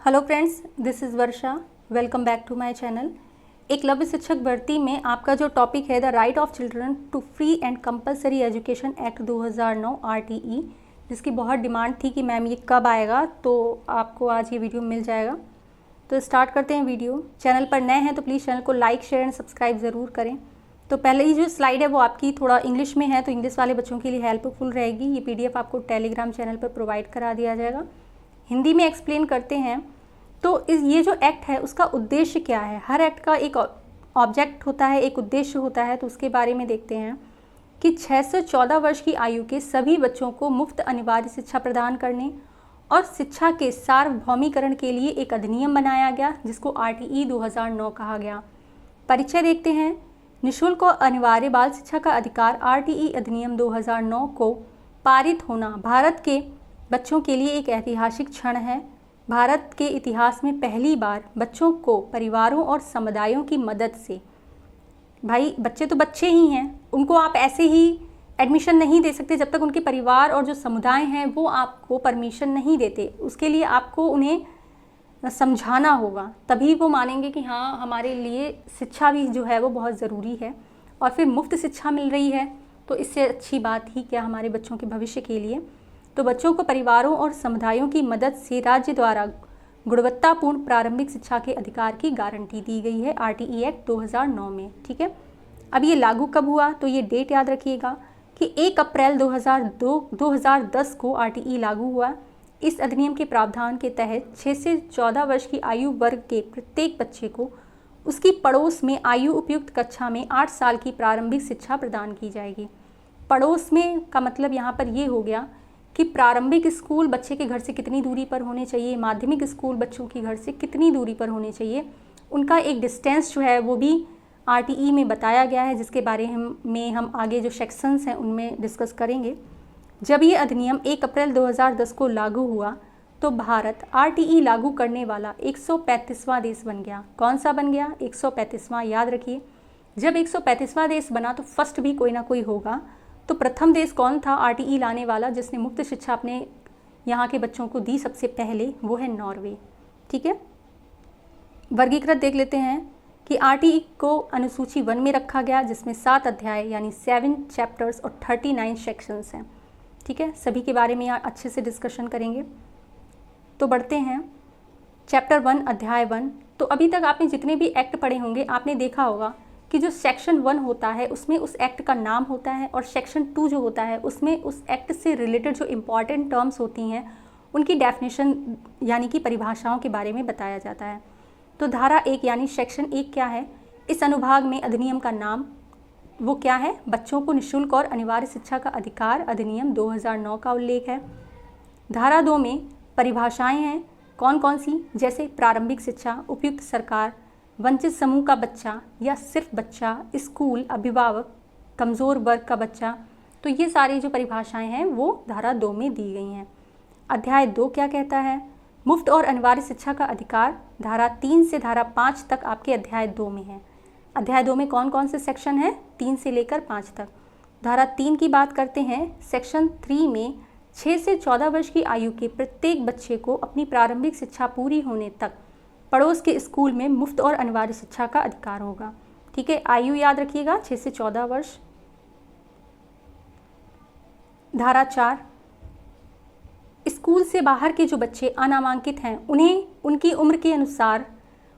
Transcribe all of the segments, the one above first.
Hello friends, this is Varsha. Welcome back to my channel. Eklavya शिक्षक भर्ती में आपका जो टॉपिक है the right of children to free and compulsory education act 2009 RTE, जिसकी बहुत डिमांड थी कि मैम ये कब आएगा, तो आपको आज ये वीडियो मिल जाएगा। तो स्टार्ट करते हैं वीडियो। चैनल पर नए हैं तो प्लीज़ चैनल को लाइक, शेयर एंड सब्सक्राइब ज़रूर करें। तो पहले ही जो स्लाइड है वो आपकी थोड़ा इंग्लिश में है, तो इंग्लिश वाले बच्चों के लिए हेल्पफुल रहेगी। ये PDF आपको टेलीग्राम चैनल पर प्रोवाइड करा दिया जाएगा। हिंदी में एक्सप्लेन करते हैं। तो ये जो एक्ट है उसका उद्देश्य क्या है। हर एक्ट का एक ऑब्जेक्ट होता है, एक उद्देश्य होता है। तो उसके बारे में देखते हैं कि 6 से 14 वर्ष की आयु के सभी बच्चों को मुफ्त अनिवार्य शिक्षा प्रदान करने और शिक्षा के सार्वभौमिकरण के लिए एक अधिनियम बनाया गया, जिसको RTE 2009 कहा गया। परिचय देखते हैं। निःशुल्क और अनिवार्य बाल शिक्षा का अधिकार RTE अधिनियम 2009 को पारित होना भारत के बच्चों के लिए एक ऐतिहासिक क्षण है। भारत के इतिहास में पहली बार बच्चों को परिवारों और समुदायों की मदद से, भाई बच्चे तो बच्चे ही हैं, उनको आप ऐसे ही एडमिशन नहीं दे सकते जब तक उनके परिवार और जो समुदाय हैं वो आपको परमिशन नहीं देते। उसके लिए आपको उन्हें समझाना होगा, तभी वो मानेंगे कि हाँ हमारे लिए शिक्षा भी जो है वो बहुत ज़रूरी है। और फिर मुफ्त शिक्षा मिल रही है तो इससे अच्छी बात ही क्या हमारे बच्चों के भविष्य के लिए। तो बच्चों को परिवारों और समुदायों की मदद से राज्य द्वारा गुणवत्तापूर्ण प्रारंभिक शिक्षा के अधिकार की गारंटी दी गई है RTE एक्ट 2009 में। ठीक है, अब ये लागू कब हुआ, तो ये डेट याद रखिएगा कि 1 अप्रैल 2010 को RTE लागू हुआ। इस अधिनियम के प्रावधान के तहत 6 से 14 वर्ष की आयु वर्ग के प्रत्येक बच्चे को उसकी पड़ोस में आयु उपयुक्त कक्षा में 8 साल की प्रारंभिक शिक्षा प्रदान की जाएगी। पड़ोस में का मतलब यहाँ पर ये हो गया कि प्रारंभिक स्कूल बच्चे के घर से कितनी दूरी पर होने चाहिए, माध्यमिक स्कूल बच्चों के घर से कितनी दूरी पर होने चाहिए, उनका एक डिस्टेंस जो है वो भी RTE में बताया गया है, जिसके बारे में हम आगे जो सेक्शंस हैं उनमें डिस्कस करेंगे। जब ये अधिनियम 1 अप्रैल 2010 को लागू हुआ तो भारत RTE लागू करने वाला 135वां देश बन गया। कौन सा बन गया? 135वां। याद रखिए, जब 135वां देश बना तो फर्स्ट भी कोई ना कोई होगा। तो प्रथम देश कौन था RTE लाने वाला जिसने मुफ्त शिक्षा अपने यहाँ के बच्चों को दी सबसे पहले? वो है नॉर्वे। ठीक है, वर्गीकृत देख लेते हैं कि RTE को अनुसूची 1 में रखा गया, जिसमें 7 अध्याय यानी 7 चैप्टर्स और 39 सेक्शंस हैं। ठीक है, सभी के बारे में यहाँ अच्छे से डिस्कशन करेंगे। तो बढ़ते हैं चैप्टर 1 अध्याय 1। तो अभी तक आपने जितने भी एक्ट पढ़े होंगे आपने देखा होगा कि जो सेक्शन 1 होता है उसमें उस एक्ट का नाम होता है, और सेक्शन 2 जो होता है उसमें उस एक्ट से रिलेटेड जो इम्पॉर्टेंट टर्म्स होती हैं उनकी डेफिनेशन यानी कि परिभाषाओं के बारे में बताया जाता है। तो धारा 1 यानी सेक्शन 1 क्या है? इस अनुभाग में अधिनियम का नाम वो क्या है? बच्चों को निःशुल्क और अनिवार्य शिक्षा का अधिकार अधिनियम 2009 का उल्लेख है। धारा 2 में परिभाषाएँ हैं, कौन कौन सी? जैसे प्रारंभिक शिक्षा, उपयुक्त सरकार, वंचित समूह का बच्चा या सिर्फ बच्चा, स्कूल, अभिभावक, कमज़ोर वर्ग का बच्चा। तो ये सारी जो परिभाषाएं हैं वो धारा 2 में दी गई हैं। अध्याय 2 क्या कहता है? मुफ्त और अनिवार्य शिक्षा का अधिकार धारा 3 से धारा 5 तक आपके अध्याय 2 में है। अध्याय 2 में कौन कौन से सेक्शन हैं? 3 से लेकर 5 तक। धारा 3 की बात करते हैं। सेक्शन 3 में 6 से 14 वर्ष की आयु के प्रत्येक बच्चे को अपनी प्रारंभिक शिक्षा पूरी होने तक पड़ोस के स्कूल में मुफ्त और अनिवार्य शिक्षा का अधिकार होगा। ठीक है, आयु याद रखिएगा 6 से 14 वर्ष। धारा 4, स्कूल से बाहर के जो बच्चे अनामांकित हैं उन्हें उनकी उम्र के अनुसार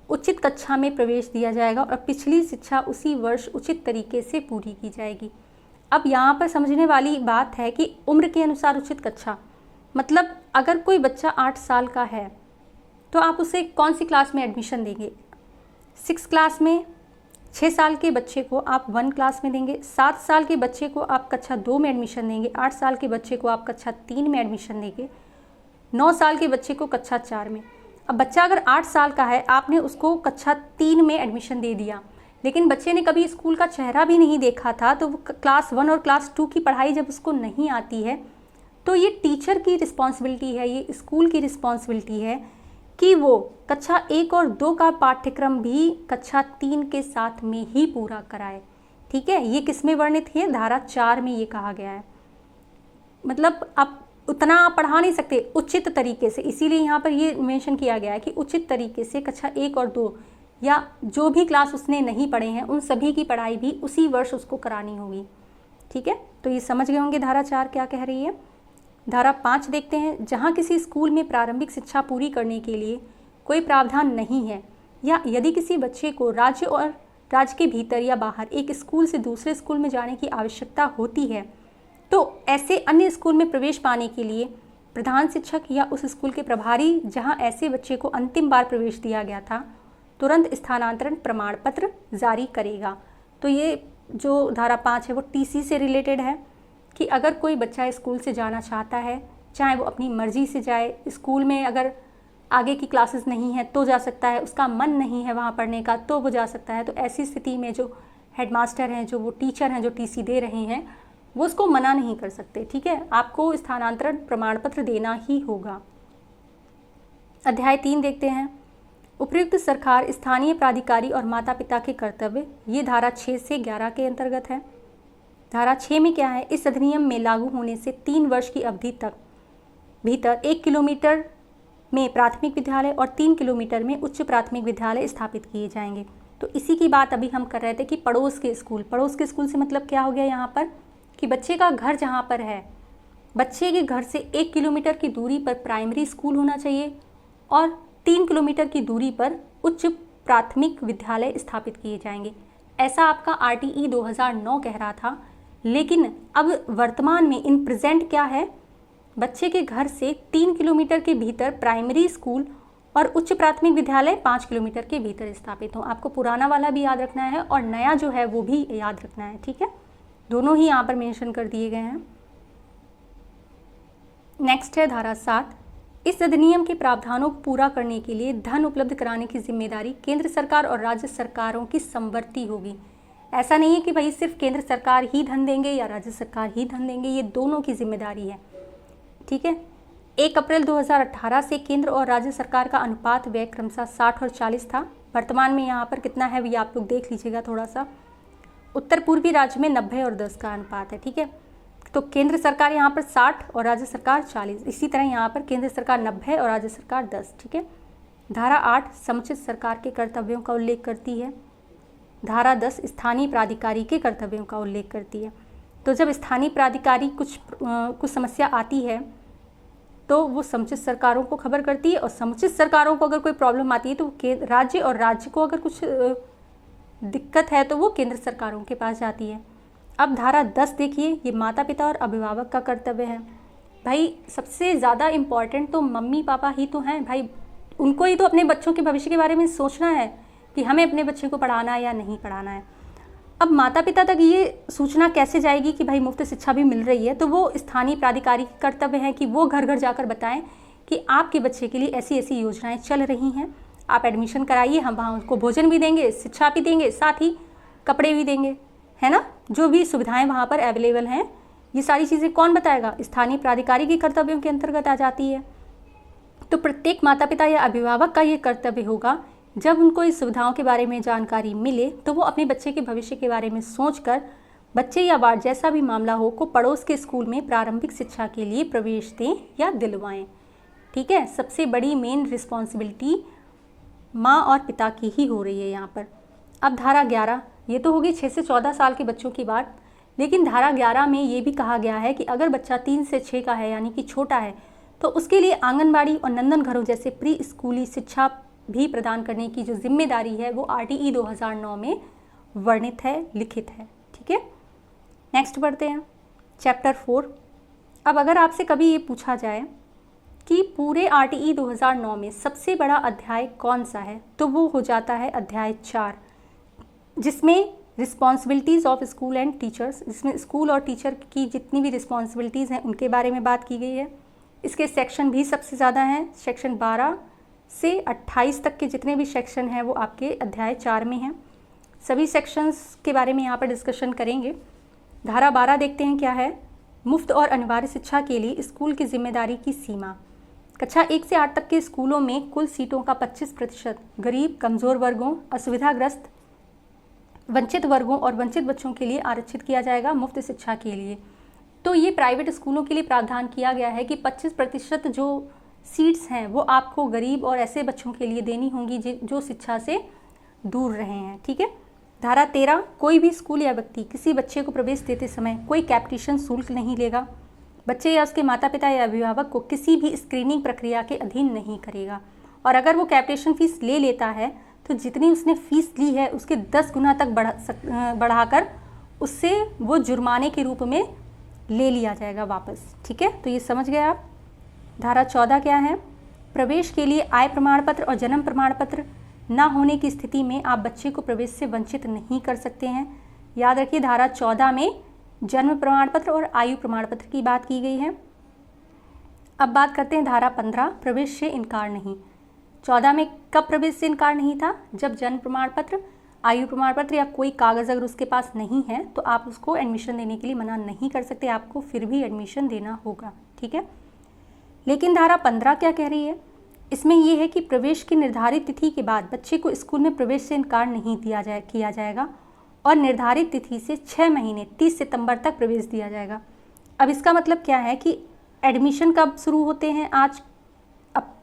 उचित कक्षा में प्रवेश दिया जाएगा और पिछली शिक्षा उसी वर्ष उचित तरीके से पूरी की जाएगी। अब यहाँ पर समझने वाली बात है कि उम्र के अनुसार उचित कक्षा मतलब अगर कोई बच्चा 8 साल का है तो आप उसे कौन सी क्लास में एडमिशन देंगे? 6 क्लास में। 6 साल के बच्चे को आप 1 क्लास में देंगे। 7 साल के बच्चे को आप कक्षा 2 में एडमिशन देंगे। 8 साल के बच्चे को आप कक्षा 3 में एडमिशन देंगे। 9 साल के बच्चे को कक्षा 4 में। अब बच्चा अगर 8 साल का है, आपने उसको कक्षा 3 में एडमिशन दे दिया, लेकिन बच्चे ने कभी स्कूल का चेहरा भी नहीं देखा था, तो क्लास 1 और क्लास 2 की पढ़ाई जब उसको नहीं आती है तो ये टीचर की रिस्पॉन्सिबिलिटी है, ये स्कूल की रिस्पॉन्सिबिलिटी है कि वो कक्षा 1 और 2 का पाठ्यक्रम भी कक्षा 3 के साथ में ही पूरा कराए। ठीक है, ये किस में वर्णित है? धारा 4 में ये कहा गया है। मतलब अब उतना आप पढ़ा नहीं सकते उचित तरीके से, इसीलिए यहाँ पर ये मेंशन किया गया है कि उचित तरीके से कक्षा 1 और 2 या जो भी क्लास उसने नहीं पढ़े हैं उन सभी की पढ़ाई भी उसी वर्ष उसको करानी होगी। ठीक है, तो ये समझ गए होंगे धारा 4 क्या कह रही है। धारा 5 देखते हैं। जहाँ किसी स्कूल में प्रारंभिक शिक्षा पूरी करने के लिए कोई प्रावधान नहीं है या यदि किसी बच्चे को राज्य के भीतर या बाहर एक स्कूल से दूसरे स्कूल में जाने की आवश्यकता होती है तो ऐसे अन्य स्कूल में प्रवेश पाने के लिए प्रधान शिक्षक या उस स्कूल के प्रभारी जहां ऐसे बच्चे को अंतिम बार प्रवेश दिया गया था तुरंत स्थानांतरण प्रमाण पत्र जारी करेगा। तो ये जो धारा 5 है वो टीसी से रिलेटेड है कि अगर कोई बच्चा स्कूल से जाना चाहता है, चाहे वो अपनी मर्जी से जाए, स्कूल में अगर आगे की क्लासेस नहीं है तो जा सकता है, उसका मन नहीं है वहाँ पढ़ने का तो वो जा सकता है। तो ऐसी स्थिति में जो हेडमास्टर हैं, जो वो टीचर हैं जो टीसी दे रहे हैं, वो उसको मना नहीं कर सकते। ठीक है, आपको स्थानांतरण प्रमाण पत्र देना ही होगा। अध्याय 3 देखते हैं। उपयुक्त सरकार, स्थानीय प्राधिकारी और माता पिता के कर्तव्य, ये धारा 6 से 11 के अंतर्गत है। धारा 6 में क्या है, इस अधिनियम में लागू होने से 3 वर्ष की अवधि तक भीतर 1 किलोमीटर में प्राथमिक विद्यालय और 3 किलोमीटर में उच्च प्राथमिक विद्यालय स्थापित किए जाएंगे। तो इसी की बात अभी हम कर रहे थे कि पड़ोस के स्कूल से मतलब क्या हो गया यहाँ पर कि बच्चे का घर जहाँ पर है, बच्चे के घर से 1 किलोमीटर की दूरी पर प्राइमरी स्कूल होना चाहिए और 3 किलोमीटर की दूरी पर उच्च प्राथमिक विद्यालय स्थापित किए जाएंगे। ऐसा आपका आरटीई 2009 कह रहा था, लेकिन अब वर्तमान में इन प्रेजेंट क्या है, बच्चे के घर से 3 किलोमीटर के भीतर प्राइमरी स्कूल और उच्च प्राथमिक विद्यालय 5 किलोमीटर के भीतर स्थापित हो। आपको पुराना वाला भी याद रखना है और नया जो है वो भी याद रखना है। ठीक है, दोनों ही यहाँ पर मेंशन कर दिए गए हैं। नेक्स्ट है धारा 7। इस अधिनियम के प्रावधानों को पूरा करने के लिए धन उपलब्ध कराने की जिम्मेदारी केंद्र सरकार और राज्य सरकारों की समवर्ती होगी। ऐसा नहीं है कि भाई सिर्फ केंद्र सरकार ही धन देंगे या राज्य सरकार ही धन देंगे, ये दोनों की जिम्मेदारी है। ठीक है, 1 अप्रैल 2018 से केंद्र और राज्य सरकार का अनुपात व्यय क्रमशः 60 और 40 था। वर्तमान में यहाँ पर कितना है ये आप लोग देख लीजिएगा थोड़ा सा। उत्तर पूर्वी राज्य में 90 और 10 का अनुपात है। ठीक है, तो केंद्र सरकार यहाँ पर 60 और राज्य सरकार 40, इसी तरह यहाँ पर केंद्र सरकार 90 और राज्य सरकार 10। ठीक है, धारा 8 समुचित सरकार के कर्तव्यों का उल्लेख करती है। धारा 10 स्थानीय प्राधिकारी के कर्तव्यों का उल्लेख करती है। तो जब स्थानीय प्राधिकारी कुछ समस्या आती है तो वो समुचित सरकारों को खबर करती है और समुचित सरकारों को अगर कोई प्रॉब्लम आती है तो राज्य और राज्य को अगर कुछ दिक्कत है तो वो केंद्र सरकारों के पास जाती है। अब धारा 10 देखिए, ये माता पिता और अभिभावक का कर्तव्य है। भाई सबसे ज़्यादा इम्पॉर्टेंट तो मम्मी पापा ही तो हैं भाई, उनको ही तो अपने बच्चों के भविष्य के बारे में सोचना है कि हमें अपने बच्चे को पढ़ाना है या नहीं पढ़ाना है। अब माता पिता तक ये सूचना कैसे जाएगी कि भाई मुफ्त शिक्षा भी मिल रही है, तो वो स्थानीय प्राधिकारी के कर्तव्य है कि वो घर घर जाकर बताएं कि आपके बच्चे के लिए ऐसी ऐसी योजनाएं चल रही हैं, आप एडमिशन कराइए, हम वहाँ उनको भोजन भी देंगे, शिक्षा भी देंगे, साथ ही कपड़े भी देंगे, है ना। जो भी सुविधाएं वहाँ पर अवेलेबल हैं, ये सारी चीज़ें कौन बताएगा, स्थानीय प्राधिकारी के कर्तव्यों के अंतर्गत आ जाती है। तो प्रत्येक माता पिता या अभिभावक का ये कर्तव्य होगा, जब उनको इस सुविधाओं के बारे में जानकारी मिले तो वो अपने बच्चे के भविष्य के बारे में सोचकर बच्चे या वार्ड जैसा भी मामला हो को पड़ोस के स्कूल में प्रारंभिक शिक्षा के लिए प्रवेश दें या दिलवाएं। ठीक है, सबसे बड़ी मेन रिस्पॉन्सिबिलिटी माँ और पिता की ही हो रही है यहाँ पर। अब धारा 11, ये तो होगी 6 से 14 साल के बच्चों की बात, लेकिन धारा 11 में ये भी कहा गया है कि अगर बच्चा 3 से 6 का है यानी कि छोटा है तो उसके लिए आंगनबाड़ी और नंदन घरों जैसे प्री स्कूली शिक्षा भी प्रदान करने की जो जिम्मेदारी है वो आरटीई 2009 में वर्णित है, लिखित है। ठीक है, नेक्स्ट बढ़ते हैं चैप्टर 4। अब अगर आपसे कभी ये पूछा जाए कि पूरे आरटीई 2009 में सबसे बड़ा अध्याय कौन सा है, तो वो हो जाता है अध्याय 4, जिसमें responsibilities of school and teachers, जिसमें स्कूल और टीचर की जितनी भी रिस्पॉन्सिबिलिटीज़ हैं उनके बारे में बात की गई है। इसके सेक्शन भी सबसे ज़्यादा हैं, सेक्शन 12 से 28 तक के जितने भी सेक्शन हैं वो आपके अध्याय 4 में हैं। सभी सेक्शंस के बारे में यहाँ पर डिस्कशन करेंगे। धारा 12 देखते हैं क्या है। मुफ्त और अनिवार्य शिक्षा के लिए स्कूल की जिम्मेदारी की सीमा। कक्षा 1 से 8 तक के स्कूलों में कुल सीटों का 25% गरीब, कमज़ोर वर्गों, असुविधाग्रस्त, वंचित वर्गों और वंचित बच्चों के लिए आरक्षित किया जाएगा मुफ्त शिक्षा के लिए। तो ये प्राइवेट स्कूलों के लिए प्रावधान किया गया है कि 25% जो सीट्स हैं वो आपको गरीब और ऐसे बच्चों के लिए देनी होंगी जो शिक्षा से दूर रहे हैं। ठीक है। धारा 13, कोई भी स्कूल या व्यक्ति किसी बच्चे को प्रवेश देते समय कोई कैपिटेशन शुल्क नहीं लेगा। बच्चे या उसके माता पिता या अभिभावक को किसी भी स्क्रीनिंग प्रक्रिया के अधीन नहीं करेगा, और अगर वो कैपिटेशन फीस ले लेता है तो जितनी उसने फीस ली है उसके 10 गुना तक बढ़ाकर उससे वो जुर्माने के रूप में ले लिया जाएगा वापस। ठीक है, तो ये समझ गए आप। धारा 14 क्या है? प्रवेश के लिए आय प्रमाण पत्र और जन्म प्रमाण पत्र ना होने की स्थिति में आप बच्चे को प्रवेश से वंचित नहीं कर सकते हैं। याद रखिए, धारा 14 में जन्म प्रमाण पत्र और आयु प्रमाण पत्र की बात की गई है। अब बात करते हैं धारा 15, प्रवेश से इनकार नहीं। 14 में कब प्रवेश से इनकार नहीं था? जब जन्म प्रमाण पत्र, आयु प्रमाण पत्र या कोई कागज़ अगर उसके पास नहीं है तो आप उसको एडमिशन देने के लिए मना नहीं कर सकते, आपको फिर भी एडमिशन देना होगा। ठीक है। लेकिन धारा 15 क्या कह रही है? इसमें यह है कि प्रवेश की निर्धारित तिथि के बाद बच्चे को स्कूल में प्रवेश से इनकार नहीं किया जाएगा और निर्धारित तिथि से 6 महीने 30 सितंबर तक प्रवेश दिया जाएगा। अब इसका मतलब क्या है कि एडमिशन कब शुरू होते हैं?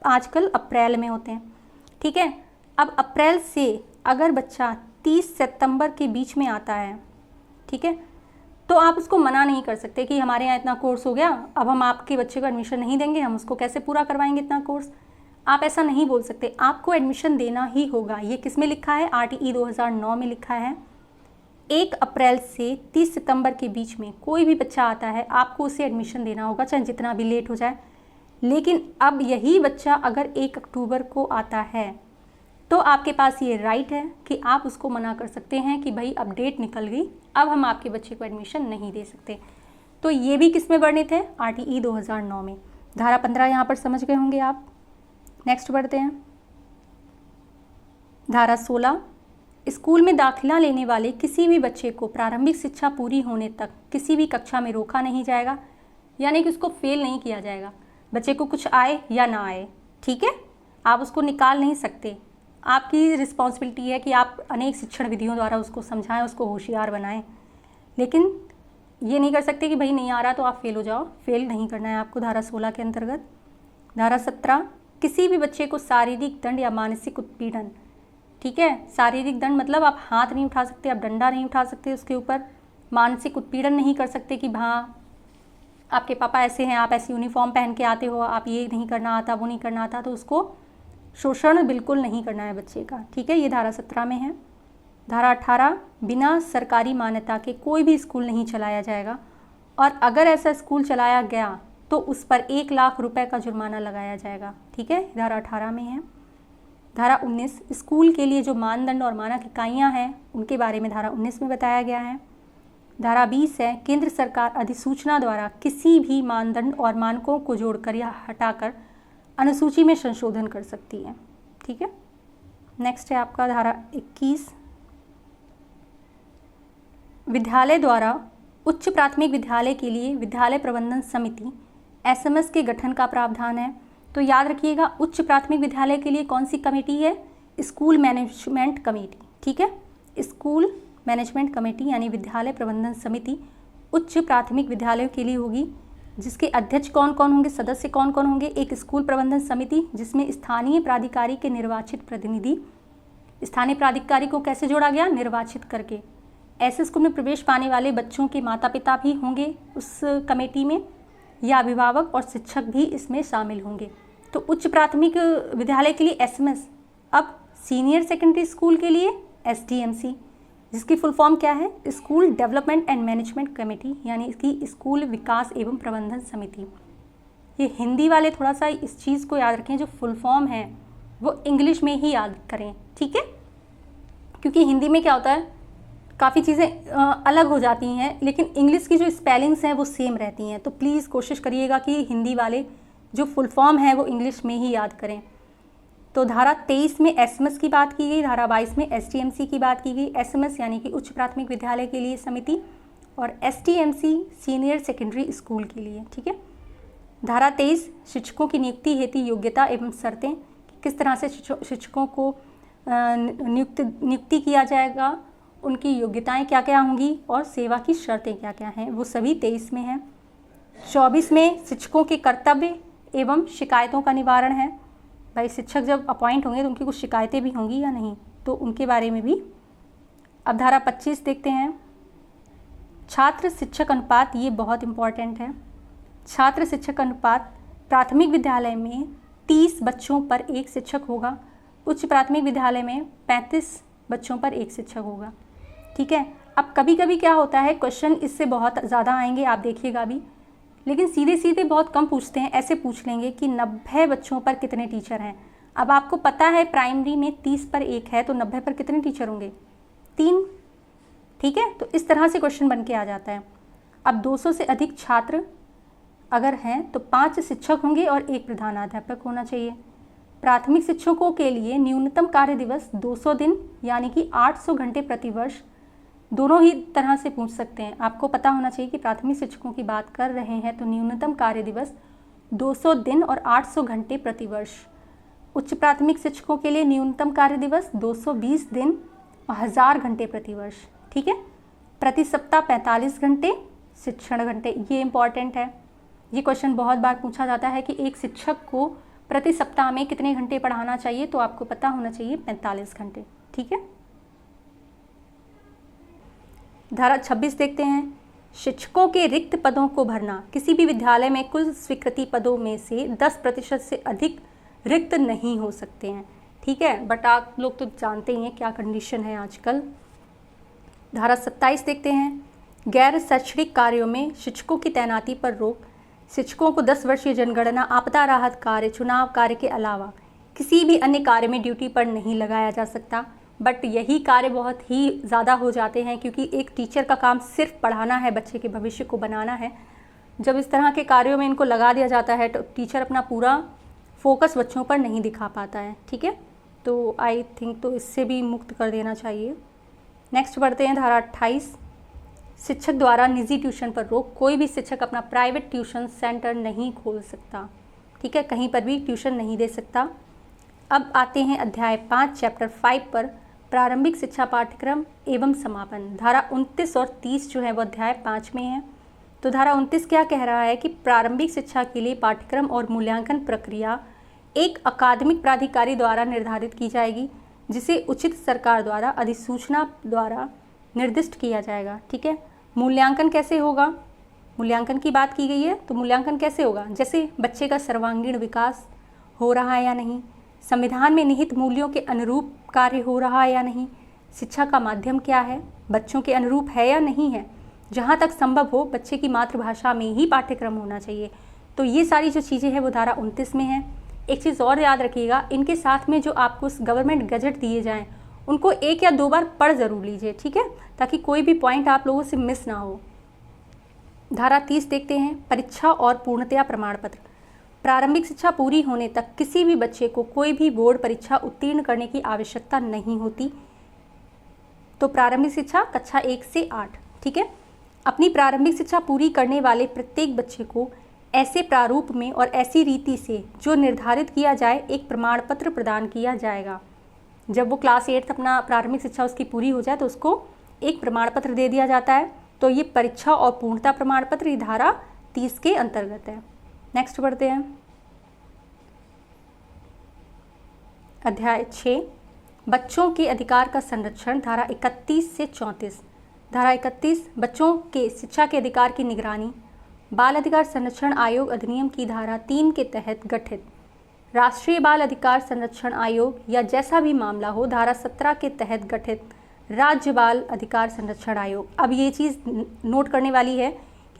आजकल अप्रैल में होते हैं। ठीक है। अब अप्रैल से अगर बच्चा 30 सितंबर के बीच में आता है, ठीक है, तो आप उसको मना नहीं कर सकते कि हमारे यहाँ इतना कोर्स हो गया, अब हम आपके बच्चे को एडमिशन नहीं देंगे, हम उसको कैसे पूरा करवाएंगे इतना कोर्स। आप ऐसा नहीं बोल सकते, आपको एडमिशन देना ही होगा। ये किस में लिखा है? RTE 2009 में लिखा है। 1 अप्रैल से 30 सितंबर के बीच में कोई भी बच्चा आता है आपको उसे एडमिशन देना होगा, चाहे जितना भी लेट हो जाए। लेकिन अब यही बच्चा अगर 1 अक्टूबर को आता है तो आपके पास ये राइट है कि आप उसको मना कर सकते हैं कि भाई अब डेट निकल गई, अब हम आपके बच्चे को एडमिशन नहीं दे सकते। तो ये भी किस में वर्णित है? RTE 2009 में। धारा 15 यहाँ पर समझ गए होंगे आप। नेक्स्ट बढ़ते हैं। धारा 16, स्कूल में दाखिला लेने वाले किसी भी बच्चे को प्रारंभिक शिक्षा पूरी होने तक किसी भी कक्षा में रोका नहीं जाएगा, यानी कि उसको फेल नहीं किया जाएगा। बच्चे को कुछ आए या ना आए, ठीक है, आप उसको निकाल नहीं सकते। आपकी रिस्पॉन्सिबिलिटी है कि आप अनेक शिक्षण विधियों द्वारा उसको समझाएं, उसको होशियार बनाएं, लेकिन ये नहीं कर सकते कि भाई नहीं आ रहा तो आप फेल हो जाओ। फेल नहीं करना है आपको धारा 16 के अंतर्गत। धारा 17, किसी भी बच्चे को शारीरिक दंड या मानसिक उत्पीड़न, ठीक है, शारीरिक दंड मतलब आप हाथ नहीं उठा सकते, आप डंडा नहीं उठा सकते उसके ऊपर। मानसिक उत्पीड़न नहीं कर सकते कि हाँ आपके पापा ऐसे हैं, आप ऐसी यूनिफॉर्म पहन के आते हो, आप ये नहीं करना आता, वो नहीं करना आता, तो उसको शोषण बिल्कुल नहीं करना है बच्चे का। ठीक है, ये धारा 17 में है। धारा 18, बिना सरकारी मान्यता के कोई भी स्कूल नहीं चलाया जाएगा, और अगर ऐसा स्कूल चलाया गया तो उस पर 1 लाख रुपए का जुर्माना लगाया जाएगा। ठीक है, धारा 18 में है। धारा 19, स्कूल के लिए जो मानदंड और मानक इकाइयाँ हैं उनके बारे में धारा 19 में बताया गया है। धारा 20 है, केंद्र सरकार अधिसूचना द्वारा किसी भी मानदंड और मानकों को जोड़कर या हटाकर अनुसूची में संशोधन कर सकती है। ठीक है। नेक्स्ट है आपका धारा 21, विद्यालय द्वारा उच्च प्राथमिक विद्यालय के लिए विद्यालय प्रबंधन समिति SMS के गठन का प्रावधान है। तो याद रखिएगा, उच्च प्राथमिक विद्यालय के लिए कौन सी कमेटी है? School management committee. ठीक है, स्कूल मैनेजमेंट कमेटी यानी विद्यालय प्रबंधन समिति उच्च प्राथमिक विद्यालयों के लिए होगी, जिसके अध्यक्ष कौन कौन होंगे, सदस्य कौन कौन होंगे? एक स्कूल प्रबंधन समिति जिसमें स्थानीय प्राधिकारी के निर्वाचित प्रतिनिधि, स्थानीय प्राधिकारी को कैसे जोड़ा गया? निर्वाचित करके। ऐसे स्कूल में प्रवेश पाने वाले बच्चों के माता पिता भी होंगे उस कमेटी में, या अभिभावक और शिक्षक भी इसमें शामिल होंगे। तो उच्च प्राथमिक विद्यालय के लिए SMS, अब सीनियर सेकेंडरी स्कूल के लिए SDMC, जिसकी फुल फॉर्म क्या है? School development and management committee, यानी इसकी स्कूल विकास एवं प्रबंधन समिति। ये हिंदी वाले थोड़ा सा इस चीज़ को याद रखें, जो फुल फॉर्म है वो इंग्लिश में ही याद करें, ठीक है, क्योंकि हिंदी में क्या होता है काफ़ी चीज़ें अलग हो जाती हैं, लेकिन इंग्लिश की जो स्पेलिंग्स हैं वो सेम रहती हैं। तो प्लीज़ कोशिश करिएगा कि हिंदी वाले जो फुल फॉर्म है वो इंग्लिश में ही याद करें। तो धारा 23 में SMS की बात की गई, धारा 22 में SDMC की बात की गई। SMS यानी कि उच्च प्राथमिक विद्यालय के लिए समिति, और SDMC सीनियर सेकेंडरी स्कूल के लिए। ठीक है। धारा 23 शिक्षकों की नियुक्ति हेतु योग्यता एवं शर्तें, किस तरह से शिक्षकों को नियुक्ति किया जाएगा, उनकी योग्यताएं क्या क्या होंगी और सेवा की शर्तें क्या क्या हैं, वो सभी 23 में है। 24 में शिक्षकों के कर्तव्य एवं शिकायतों का निवारण है। भाई शिक्षक जब अपॉइंट होंगे तो उनकी कुछ शिकायतें भी होंगी या नहीं, तो उनके बारे में भी। अब धारा 25 देखते हैं, छात्र शिक्षक अनुपात, ये बहुत इम्पॉर्टेंट है। छात्र शिक्षक अनुपात प्राथमिक विद्यालय में 30 बच्चों पर एक शिक्षक होगा, उच्च प्राथमिक विद्यालय में 35 बच्चों पर एक शिक्षक होगा। ठीक है। अब कभी कभी क्या होता है, क्वेश्चन इससे बहुत ज़्यादा आएंगे, आप देखिएगा भी, लेकिन सीधे सीधे बहुत कम पूछते हैं। ऐसे पूछ लेंगे कि 90 बच्चों पर कितने टीचर हैं। अब आपको पता है प्राइमरी में 30 पर एक है, तो 90 पर कितने टीचर होंगे, 3। ठीक है, तो इस तरह से क्वेश्चन बन के आ जाता है। अब 200 से अधिक छात्र अगर हैं तो 5 शिक्षक होंगे और 1 प्रधानाध्यापक होना चाहिए। प्राथमिक शिक्षकों के लिए न्यूनतम कार्य दिवस 200 दिन यानी कि 800 घंटे प्रति वर्ष, दोनों ही तरह से पूछ सकते हैं। आपको पता होना चाहिए कि प्राथमिक शिक्षकों की बात कर रहे हैं तो न्यूनतम कार्य दिवस 200 दिन और 800 घंटे प्रति वर्ष। उच्च प्राथमिक शिक्षकों के लिए न्यूनतम कार्य दिवस 220 दिन और 1000 घंटे प्रति वर्ष। ठीक है। प्रति सप्ताह 45 घंटे शिक्षण घंटे, ये इंपॉर्टेंट है। ये क्वेश्चन बहुत बार पूछा जाता है कि एक शिक्षक को प्रति सप्ताह में कितने घंटे पढ़ाना चाहिए, तो आपको पता होना चाहिए 45 घंटे। ठीक है। धारा 26 देखते हैं, शिक्षकों के रिक्त पदों को भरना। किसी भी विद्यालय में कुल स्वीकृति पदों में से 10% से अधिक रिक्त नहीं हो सकते हैं। ठीक है, बट आप लोग तो जानते ही हैं क्या कंडीशन है आजकल। धारा 27 देखते हैं, गैर शैक्षणिक कार्यों में शिक्षकों की तैनाती पर रोक। शिक्षकों को 10 वर्षीय जनगणना, आपदा राहत कार्य, चुनाव कार्य के अलावा किसी भी अन्य कार्य में ड्यूटी पर नहीं लगाया जा सकता। बट यही कार्य बहुत ही ज़्यादा हो जाते हैं, क्योंकि एक टीचर का काम सिर्फ पढ़ाना है, बच्चे के भविष्य को बनाना है। जब इस तरह के कार्यों में इनको लगा दिया जाता है तो टीचर अपना पूरा फोकस बच्चों पर नहीं दिखा पाता है। ठीक है, तो आई थिंक तो इससे भी मुक्त कर देना चाहिए। नेक्स्ट बढ़ते हैं, धारा 28, शिक्षक द्वारा निजी ट्यूशन पर रोक। कोई भी शिक्षक अपना प्राइवेट ट्यूशन सेंटर नहीं खोल सकता। ठीक है, कहीं पर भी ट्यूशन नहीं दे सकता। अब आते हैं अध्याय 5 चैप्टर 5 पर, प्रारंभिक शिक्षा पाठ्यक्रम एवं समापन। धारा 29 और 30 जो है वो अध्याय 5 में है। तो धारा 29 क्या कह रहा है कि प्रारंभिक शिक्षा के लिए पाठ्यक्रम और मूल्यांकन प्रक्रिया एक अकादमिक प्राधिकारी द्वारा निर्धारित की जाएगी, जिसे उचित सरकार द्वारा अधिसूचना द्वारा निर्दिष्ट किया जाएगा। ठीक है, मूल्यांकन कैसे होगा, मूल्यांकन की बात की गई है, तो मूल्यांकन कैसे होगा, जैसे बच्चे का सर्वांगीण विकास हो रहा है या नहीं, संविधान में निहित मूल्यों के अनुरूप कार्य हो रहा है या नहीं, शिक्षा का माध्यम क्या है, बच्चों के अनुरूप है या नहीं है, जहाँ तक संभव हो बच्चे की मातृभाषा में ही पाठ्यक्रम होना चाहिए। तो ये सारी जो चीज़ें हैं वो धारा 29 में है। एक चीज़ और याद रखिएगा, इनके साथ में जो आपको गवर्नमेंट गजट दिए जाएँ उनको 1 या 2 बार पढ़ ज़रूर लीजिए। ठीक है, ताकि कोई भी पॉइंट आप लोगों से मिस ना हो। धारा 30 देखते हैं, परीक्षा और पूर्णतया प्रमाण पत्र। प्रारंभिक शिक्षा पूरी होने तक किसी भी बच्चे को कोई भी बोर्ड परीक्षा उत्तीर्ण करने की आवश्यकता नहीं होती। तो प्रारंभिक शिक्षा कक्षा 1 से 8। ठीक है, अपनी प्रारंभिक शिक्षा पूरी करने वाले प्रत्येक बच्चे को ऐसे प्रारूप में और ऐसी रीति से जो निर्धारित किया जाए एक प्रमाण पत्र प्रदान किया जाएगा। जब वो क्लास 8 अपना प्रारंभिक शिक्षा उसकी पूरी हो जाए तो उसको एक प्रमाण पत्र दे दिया जाता है। तो ये परीक्षा और पूर्णता प्रमाण पत्र ये धारा 30 के अंतर्गत है। नेक्स्ट बढ़ते हैं, अध्याय 6 बच्चों के अधिकार का संरक्षण। धारा 31 से 34। धारा 31 बच्चों के शिक्षा के अधिकार की निगरानी। बाल अधिकार संरक्षण आयोग अधिनियम की धारा 3 के तहत गठित राष्ट्रीय बाल अधिकार संरक्षण आयोग या जैसा भी मामला हो धारा 17 के तहत गठित राज्य बाल अधिकार संरक्षण आयोग। अब ये चीज़ नोट करने वाली है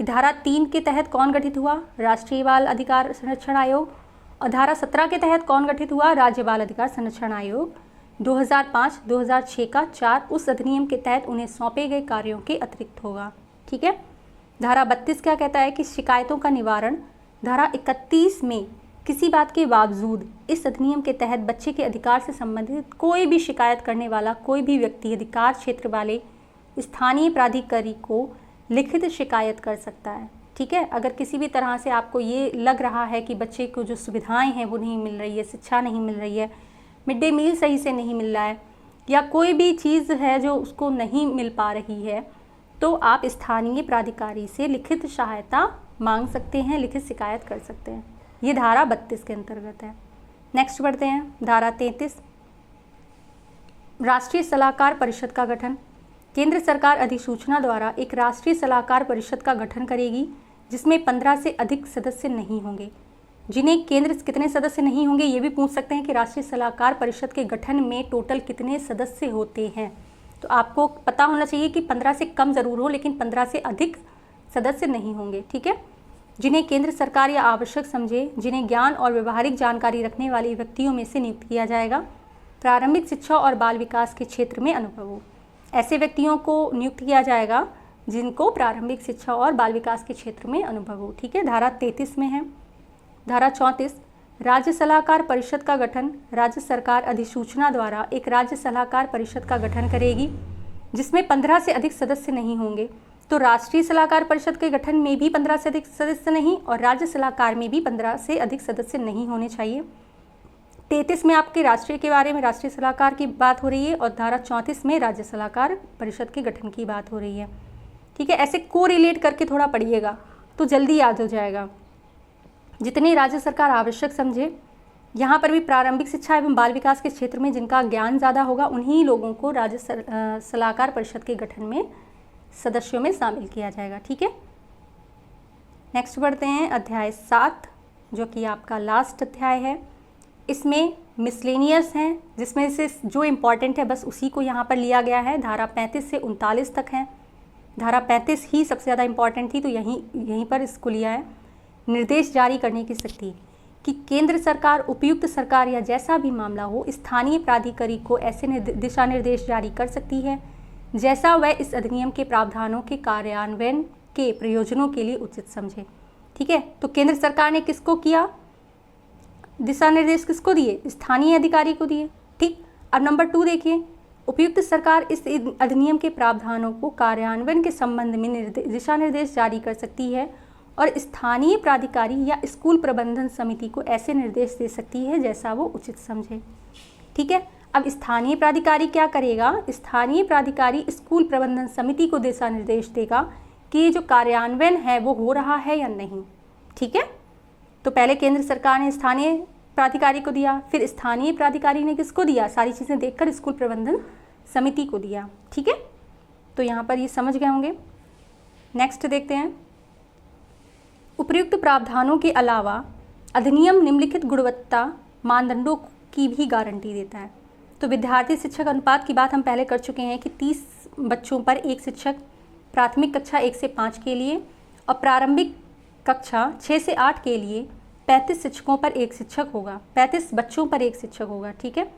कि धारा 3 के तहत कौन गठित हुआ, राष्ट्रीय बाल अधिकार संरक्षण आयोग, और धारा 17 के तहत कौन गठित हुआ, राज्य बाल अधिकार संरक्षण आयोग। 2005-2006 का 4 उस अधिनियम के तहत उन्हें सौंपे गए कार्यों के अतिरिक्त होगा। ठीक है, धारा 32 क्या कहता है कि शिकायतों का निवारण। धारा 31 में किसी बात के बावजूद इस अधिनियम के तहत बच्चे के अधिकार से संबंधित कोई भी शिकायत करने वाला कोई भी व्यक्ति अधिकार क्षेत्र वाले स्थानीय प्राधिकारी को लिखित शिकायत कर सकता है। ठीक है, अगर किसी भी तरह से आपको ये लग रहा है कि बच्चे को जो सुविधाएं हैं वो नहीं मिल रही है, शिक्षा नहीं मिल रही है, मिड डे मील सही से नहीं मिल रहा है, या कोई भी चीज़ है जो उसको नहीं मिल पा रही है, तो आप स्थानीय प्राधिकारी से लिखित सहायता मांग सकते हैं, लिखित शिकायत कर सकते हैं। ये धारा 32 के अंतर्गत है। नेक्स्ट बढ़ते हैं, धारा 33, राष्ट्रीय सलाहकार परिषद का गठन। केंद्र सरकार अधिसूचना द्वारा एक राष्ट्रीय सलाहकार परिषद का गठन करेगी जिसमें 15 से अधिक सदस्य नहीं होंगे। जिन्हें केंद्र कितने सदस्य नहीं होंगे ये भी पूछ सकते हैं कि राष्ट्रीय सलाहकार परिषद के गठन में टोटल कितने सदस्य होते हैं। तो आपको पता होना चाहिए कि 15 से कम ज़रूर हो, लेकिन 15 से अधिक सदस्य नहीं होंगे। ठीक है। जिन्हें केंद्र सरकार या आवश्यक समझे, जिन्हें ज्ञान और व्यवहारिक जानकारी रखने वाले व्यक्तियों में से नियुक्त किया जाएगा। प्रारंभिक शिक्षा और बाल विकास के क्षेत्र में अनुभव हो, ऐसे व्यक्तियों को नियुक्त किया जाएगा जिनको प्रारंभिक शिक्षा और बाल विकास के क्षेत्र में अनुभव हो। ठीक है। धारा 33 में है। धारा 34, राज्य सलाहकार परिषद का गठन। राज्य सरकार अधिसूचना द्वारा एक राज्य सलाहकार परिषद का गठन करेगी जिसमें 15 से अधिक सदस्य नहीं होंगे। तो राष्ट्रीय सलाहकार परिषद के गठन में भी 15 से अधिक सदस्य नहीं और राज्य सलाहकार में भी 15 से अधिक सदस्य नहीं होने चाहिए। 33 में आपके राष्ट्रीय के बारे में राष्ट्रीय सलाहकार की बात हो रही है और धारा 34 में राज्य सलाहकार परिषद के गठन की बात हो रही है। ठीक है। ऐसे को रिलेट करके थोड़ा पढ़िएगा तो जल्दी याद हो जाएगा। जितने राज्य सरकार आवश्यक समझे, यहाँ पर भी प्रारंभिक शिक्षा एवं बाल विकास के क्षेत्र में जिनका ज्ञान ज़्यादा होगा उन्हीं लोगों को राज्य सलाहकार परिषद के गठन में सदस्यों में शामिल किया जाएगा। ठीक है। नेक्स्ट बढ़ते हैं, अध्याय 7 जो कि आपका लास्ट अध्याय है। इसमें मिसलेनियस हैं जिसमें से जो इम्पॉर्टेंट है बस उसी को यहाँ पर लिया गया है। धारा 35 से 39 तक है। धारा 35 ही सबसे ज़्यादा इम्पॉर्टेंट थी तो यहीं पर इसको लिया है। निर्देश जारी करने की शक्ति कि केंद्र सरकार, उपयुक्त सरकार या जैसा भी मामला हो स्थानीय प्राधिकारी को ऐसे दिशा निर्देश जारी कर सकती है जैसा वह इस अधिनियम के प्रावधानों के कार्यान्वयन के प्रयोजनों के लिए उचित समझे। ठीक है। तो केंद्र सरकार ने किसको किया, दिशा निर्देश किसको दिए, स्थानीय अधिकारी को दिए। ठीक। अब नंबर 2 देखिए, उपयुक्त सरकार इस अधिनियम के प्रावधानों को कार्यान्वयन के संबंध में दिशा निर्देश जारी कर सकती है और स्थानीय प्राधिकारी या स्कूल प्रबंधन समिति को ऐसे निर्देश दे सकती है जैसा वो उचित समझे। ठीक है। अब स्थानीय प्राधिकारी क्या करेगा, स्थानीय प्राधिकारी स्कूल प्रबंधन समिति को दिशा निर्देश देगा कि ये जो कार्यान्वयन है वो हो रहा है या नहीं। ठीक है। तो पहले केंद्र सरकार ने स्थानीय प्राधिकारी को दिया, फिर स्थानीय प्राधिकारी ने किसको दिया, सारी चीज़ें देखकर स्कूल प्रबंधन समिति को दिया। ठीक है। तो यहाँ पर ये समझ गए होंगे। नेक्स्ट देखते हैं, उपयुक्त प्रावधानों के अलावा अधिनियम निम्नलिखित गुणवत्ता मानदंडों की भी गारंटी देता है। तो विद्यार्थी शिक्षक अनुपात की बात हम पहले कर चुके हैं कि 30 बच्चों पर एक शिक्षक, प्राथमिक कक्षा 1 से 5 के लिए और प्रारंभिक कक्षा 6 से 8 के लिए 35 शिक्षकों पर एक शिक्षक होगा, 35 बच्चों पर एक शिक्षक होगा। ठीक है।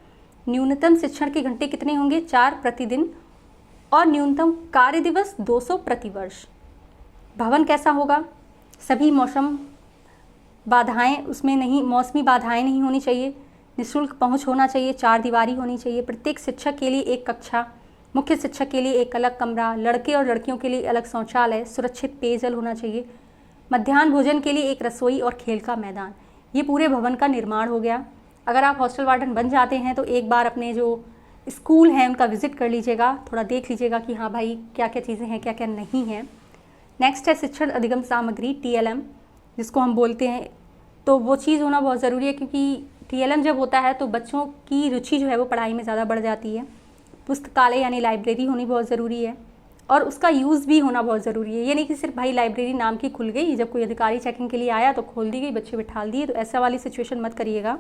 न्यूनतम शिक्षण के घंटे कितने होंगे, 4 प्रतिदिन और न्यूनतम कार्य दिवस 200 प्रतिवर्ष। भवन कैसा होगा, सभी मौसमी बाधाएं नहीं होनी चाहिए, निःशुल्क पहुंच होना चाहिए, 4 दीवारी होनी चाहिए, प्रत्येक शिक्षक के लिए एक कक्षा, मुख्य शिक्षक के लिए एक अलग कमरा, लड़के और लड़कियों के लिए अलग शौचालय, सुरक्षित पेयजल होना चाहिए, मध्याह्न भोजन के लिए एक रसोई और खेल का मैदान। ये पूरे भवन का निर्माण हो गया। अगर आप हॉस्टल वार्डन बन जाते हैं तो एक बार अपने जो स्कूल हैं उनका विजिट कर लीजिएगा, थोड़ा देख लीजिएगा कि हाँ भाई क्या क्या चीज़ें हैं, क्या क्या नहीं हैं। नेक्स्ट है शिक्षण अधिगम सामग्री, TLM जिसको हम बोलते हैं। तो वो चीज़ होना बहुत ज़रूरी है क्योंकि TLM जब होता है तो बच्चों की रुचि जो है वो पढ़ाई में ज़्यादा बढ़ जाती है। पुस्तकालय यानी लाइब्रेरी होनी बहुत ज़रूरी है और उसका यूज़ भी होना बहुत ज़रूरी है। ये नहीं कि सिर्फ भाई लाइब्रेरी नाम की खुल गई, जब कोई अधिकारी चेकिंग के लिए आया तो खोल दी गई, बच्चे बिठाल दिए, तो ऐसा वाली सिचुएशन मत करिएगा।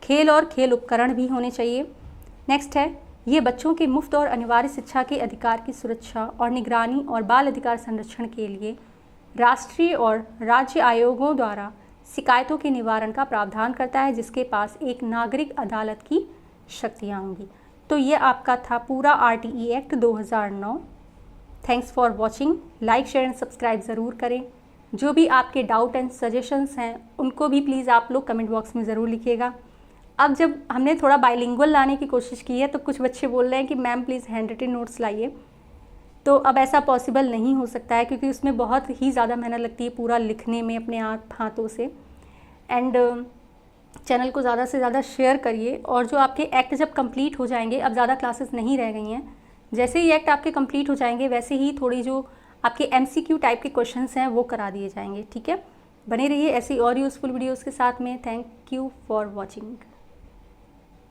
खेल और खेल उपकरण भी होने चाहिए। नेक्स्ट है, ये बच्चों के मुफ्त और अनिवार्य शिक्षा के अधिकार की सुरक्षा और निगरानी और बाल अधिकार संरक्षण के लिए राष्ट्रीय और राज्य आयोगों द्वारा शिकायतों के निवारण का प्रावधान करता है, जिसके पास एक नागरिक अदालत की शक्तियाँ होंगी। तो ये आपका था पूरा RTE act 2009। Thanks for watching. Like, share and subscribe ज़रूर करें। जो भी आपके डाउट एंड सजेशंस हैं उनको भी प्लीज़ आप लोग कमेंट बॉक्स में ज़रूर लिखिएगा। अब जब हमने थोड़ा बाइलिंगुअल लाने की कोशिश की है तो कुछ बच्चे बोल रहे हैं कि ma'am please hand written notes लाइए, तो अब ऐसा पॉसिबल नहीं हो सकता है क्योंकि उसमें बहुत ही ज़्यादा मेहनत लगती है पूरा लिखने में अपने हाथों से। एंड चैनल को ज़्यादा से ज़्यादा शेयर करिए। और जो आपके एक्ट जब कंप्लीट हो जाएंगे, अब ज़्यादा क्लासेस नहीं रह गई हैं, जैसे ही एक्ट आपके कंप्लीट हो जाएंगे वैसे ही थोड़ी जो आपके MCQ टाइप के क्वेश्चंस हैं वो करा दिए जाएंगे। ठीक है, बने रहिए ऐसी और यूज़फुल वीडियोज़ के साथ में। Thank you for watching.